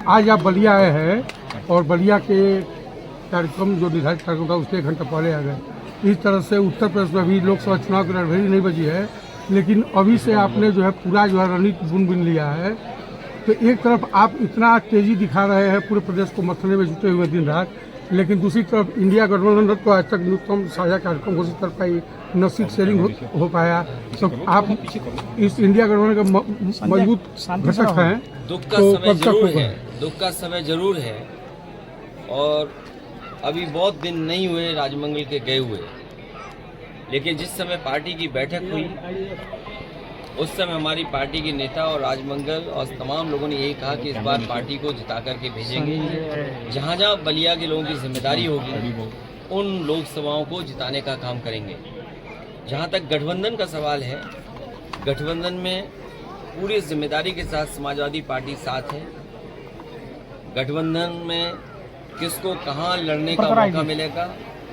आज आप बलिया आए हैं और बलिया के कार्यक्रम जो निर्धारित कार्यक्रम था उससे 1 घंटा पहले आ गए। इस तरह से उत्तर प्रदेश में अभी लोकसभा चुनाव की रणभेरी नहीं बजी है, लेकिन अभी से आपने जो है पूरा जो है रणनीति बुन लिया है। तो एक तरफ आप इतना तेजी दिखा रहे हैं पूरे प्रदेश को मथने में जुटे हुए दिन रात, लेकिन दूसरी तरफ इंडिया गठबंधन को आज तक न्यूनतम साझा कार्यक्रम घोषित कर पाई, न सीट शेयरिंग हो पाया। तो आप इस इंडिया गठबंधन का मजबूत घटक हैं। दुख का समय जरूर है, दुख का समय जरूर है, और अभी बहुत दिन नहीं हुए राजमंगल के गए हुए, लेकिन जिस समय पार्टी की बैठक हुई उस समय हमारी पार्टी के नेता और राजमंगल और तमाम लोगों ने यही कहा कि इस बार पार्टी को जिता करके भेजेंगे। जहाँ जहाँ बलिया के लोगों की जिम्मेदारी होगी उन लोकसभाओं को जिताने का काम करेंगे। जहाँ तक गठबंधन का सवाल है, गठबंधन में पूरी जिम्मेदारी के साथ समाजवादी पार्टी साथ है। गठबंधन में किसको कहाँ लड़ने का मौका मिलेगा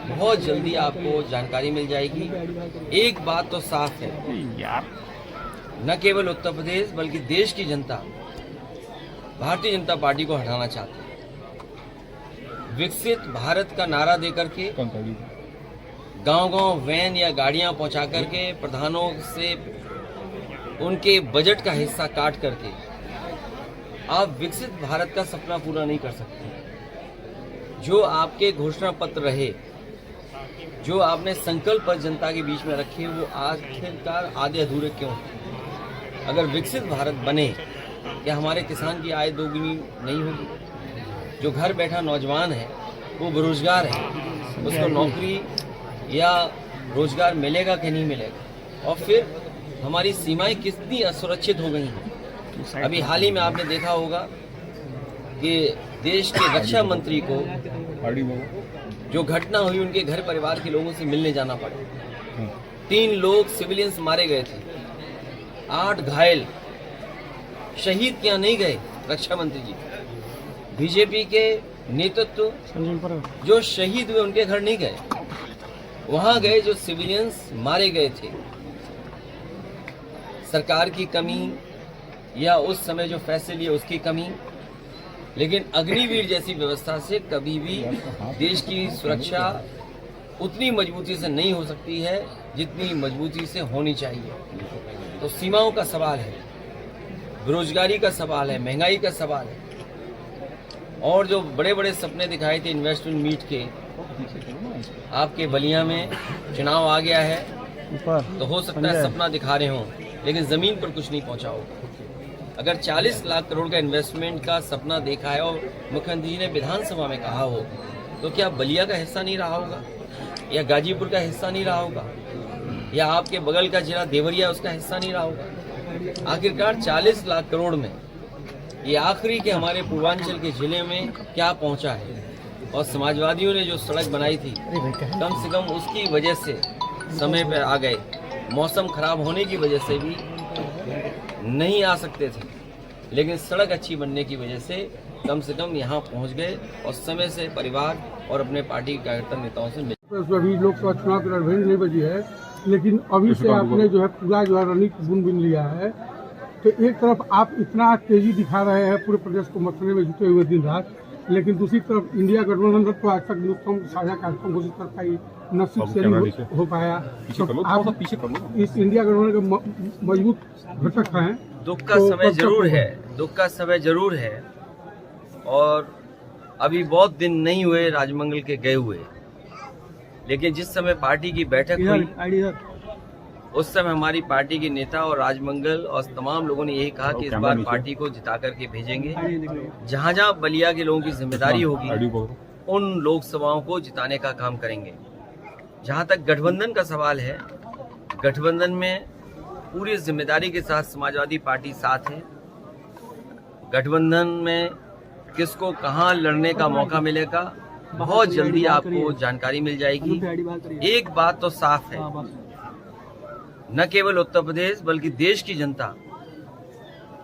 बहुत जल्दी आपको जानकारी मिल जाएगी। एक बात तो साफ है, न केवल उत्तर प्रदेश बल्कि देश की जनता भारतीय जनता पार्टी को हटाना चाहती है। विकसित भारत का नारा देकर के गांव-गांव वैन या गाड़ियां पहुंचा करके प्रधानों से उनके बजट का हिस्सा काट करके आप विकसित भारत का सपना पूरा नहीं कर सकते। जो आपके घोषणा पत्र रहे, जो आपने संकल्प जनता के बीच में रखे, वो आखिरकार आधे अधूरे क्यों? अगर विकसित भारत बने, क्या हमारे किसान की आय दोगुनी नहीं होगी? जो घर बैठा नौजवान है वो बेरोजगार है, उसको नौकरी या रोजगार मिलेगा कि नहीं मिलेगा? और फिर हमारी सीमाएं कितनी असुरक्षित हो गई हैं। अभी हाल ही में आपने देखा होगा कि देश के रक्षा मंत्री को जो घटना हुई उनके घर परिवार के लोगों से मिलने जाना पड़ा। 3 लोग सिविलियंस मारे गए थे, 8 घायल। शहीद क्या नहीं गए रक्षा मंत्री जी? बीजेपी के नेतृत्व जो शहीद हुए उनके घर नहीं गए, वहां गए जो सिविलियंस मारे गए थे। सरकार की कमी या उस समय जो फैसले लिए उसकी कमी, लेकिन अग्निवीर जैसी व्यवस्था से कभी भी देश की सुरक्षा उतनी मजबूती से नहीं हो सकती है जितनी मजबूती से होनी चाहिए। तो सीमाओं का सवाल है, बेरोजगारी का सवाल है, महंगाई का सवाल है, और जो बड़े बड़े सपने दिखाए थे इन्वेस्टमेंट मीट के, आपके बलिया में चुनाव आ गया है तो हो सकता है सपना दिखा रहे हों, लेकिन जमीन पर कुछ नहीं पहुंचा होगा। अगर 40 लाख करोड़ का इन्वेस्टमेंट का सपना देखा है और मुख्यमंत्री जी ने विधानसभा में कहा हो, तो क्या बलिया का हिस्सा नहीं रहा होगा, या गाजीपुर का हिस्सा नहीं रहा होगा, या आपके बगल का जिला देवरिया उसका हिस्सा नहीं रहा होगा? आखिरकार 40 लाख करोड़ में ये आखिरी के हमारे पूर्वांचल के जिले में क्या पहुंचा है? और समाजवादियों ने जो सड़क बनाई थी, कम से कम उसकी वजह से समय पर आ गए। मौसम खराब होने की वजह से भी नहीं आ सकते थे, लेकिन सड़क अच्छी बनने की वजह से कम कम यहाँ पहुँच गए और समय से परिवार और अपने पार्टी के कार्यकर्ता नेताओं से मिले। अभी लोकसभा चुनाव की रणभेरी नहीं बजी है, लेकिन अभी से आपने जो है पूरा जो है रणनीति बुन लिया है। तो एक तरफ आप इतना तेजी दिखा रहे हैं पूरे प्रदेश को मथने में जुटे हुए दिन रात, लेकिन दूसरी तरफ इंडिया गठबंधन को आज तक न्यूनतम साझा कार्यक्रम घोषित कर पाई, न सीट शेयरिंग हो पाया। तो आप इस इंडिया गठबंधन का मजबूत घटक हैं। दुख का समय जरूर है, दुख का समय जरूर है, और अभी बहुत दिन नहीं हुए राजमंगल के गए हुए, लेकिन जिस समय पार्टी की बैठक हुई उस समय हमारी पार्टी के नेता और राजमंगल और तमाम लोगों ने यही कहा कि इस बार पार्टी को जिता करके भेजेंगे। जहाँ जहाँ बलिया के लोगों की जिम्मेदारी होगी उन लोकसभाओं को जिताने का काम करेंगे। जहाँ तक गठबंधन का सवाल है, गठबंधन में पूरी जिम्मेदारी के साथ समाजवादी पार्टी साथ है। गठबंधन में किसको कहाँ लड़ने का मौका मिलेगा बहुत जल्दी आपको जानकारी मिल जाएगी। एक बात तो साफ है, न केवल उत्तर प्रदेश बल्कि देश की जनता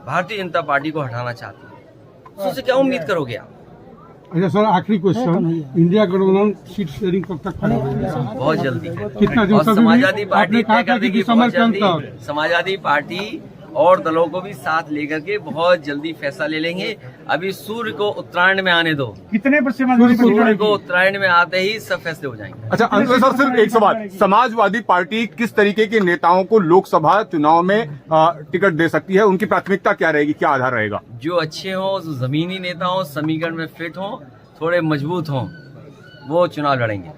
भारतीय जनता पार्टी को हटाना चाहती है। तो उससे क्या उम्मीद करोगे आप? अच्छा सर, आखिरी क्वेश्चन, इंडिया गठबंधन सीट शेयरिंग कब तक फाइनल होगा? बहुत जल्दी। कितना दिन? और सभी समाजवादी आपने पार्टी कहा तय था कर कि देगी दिसंबर बहुत के अंत जल्दी। तक। समाजवादी पार्टी और दलों को भी साथ लेकर के बहुत जल्दी फैसला ले लेंगे। अभी सूर्य को उत्तरायण में आने दो, कितने पर समाजवादी सूर्य को उत्तरायण में आते ही सब फैसले हो जाएंगे। अच्छा अंत में सर सिर्फ एक सवाल, समाजवादी पार्टी किस तरीके के नेताओं को लोकसभा चुनाव में टिकट दे सकती है? उनकी प्राथमिकता क्या रहेगी, क्या आधार रहेगा? जो अच्छे हों, जो जमीनी नेता हों, समीकरण में फिट हों, थोड़े मजबूत हों, वो चुनाव लड़ेंगे।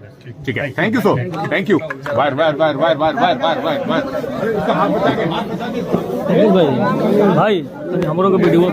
ठीक है, thank you sir, thank you. Wire wire wire wire wire wire wire wire wire भाई हमरों को वीडियो